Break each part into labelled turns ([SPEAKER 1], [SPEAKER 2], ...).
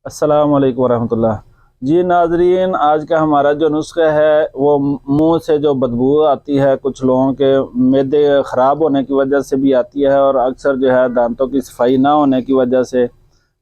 [SPEAKER 1] अस्सलाम वालेकुम वरहमतुल्लाह। जी नाजरीन, आज का हमारा जो नुस्खा है वो मुंह से जो बदबू आती है, कुछ लोगों के मैदे ख़राब होने की वजह से भी आती है, और अक्सर जो है दांतों की सफाई ना होने की वजह से,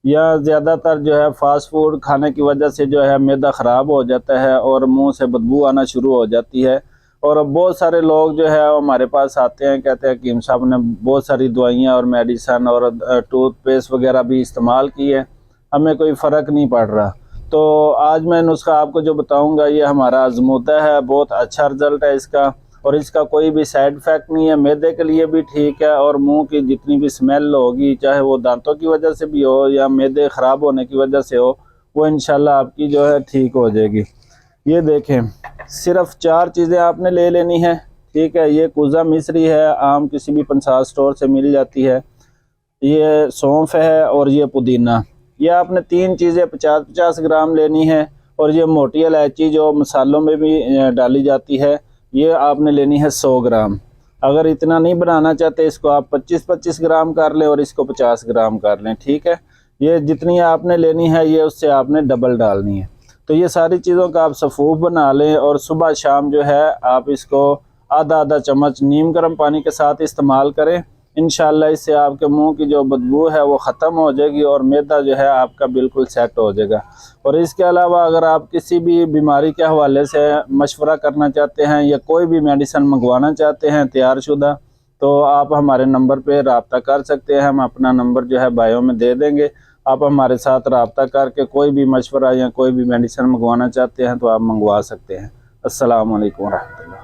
[SPEAKER 1] या ज़्यादातर जो है फास्ट फूड खाने की वजह से जो है मैदा ख़राब हो जाता है और मुंह से बदबू आना शुरू हो जाती है। और बहुत सारे लोग जो है हमारे पास आते हैं, कहते हैं हकीम साहब ने बहुत सारी दवाइयाँ और मेडिसन और टूथपेस्ट वगैरह भी इस्तेमाल की है, हमें कोई फ़र्क नहीं पड़ रहा। तो आज मैं नुस्खा आपको जो बताऊंगा ये हमारा आजमूदा है, बहुत अच्छा रिज़ल्ट है इसका, और इसका कोई भी साइड इफ़ेक्ट नहीं है। मैदे के लिए भी ठीक है, और मुंह की जितनी भी स्मेल होगी, चाहे वो दांतों की वजह से भी हो या मैदे ख़राब होने की वजह से हो, वो इंशाल्लाह आपकी जो है ठीक हो जाएगी। ये देखें, सिर्फ 4 चीज़ें आपने ले लेनी है, ठीक है। ये कुज़ा मिस्री है, आम किसी भी पंसार स्टोर से मिल जाती है। ये सौंफ है और ये पुदीना। ये आपने 3 चीज़ें 50-50 ग्राम लेनी है। और ये मोटी इलायची जो मसालों में भी डाली जाती है, ये आपने लेनी है 100 ग्राम। अगर इतना नहीं बनाना चाहते, इसको आप 25-25 ग्राम कर लें और इसको 50 ग्राम कर लें, ठीक है। ये जितनी आपने लेनी है ये उससे आपने डबल डालनी है। तो ये सारी चीज़ों का आप सफ़ूफ बना लें, और सुबह शाम जो है आप इसको आधा आधा चम्मच नीम गर्म पानी के साथ इस्तेमाल करें। इंशाल्लाह इससे आपके मुंह की जो बदबू है वो ख़त्म हो जाएगी, और मैदा जो है आपका बिल्कुल सेट हो जाएगा। और इसके अलावा अगर आप किसी भी बीमारी के हवाले से मशवरा करना चाहते हैं या कोई भी मेडिसिन मंगवाना चाहते हैं तैयारशुदा, तो आप हमारे नंबर पे रब्ता कर सकते हैं। हम अपना नंबर जो है बायो में दे देंगे। आप हमारे साथ रब्ता करके कोई भी मशवरा या कोई भी मेडिसिन मंगवाना चाहते हैं तो आप मंगवा सकते हैं। अस्सलाम वालेकुम रहमतुल्लाह।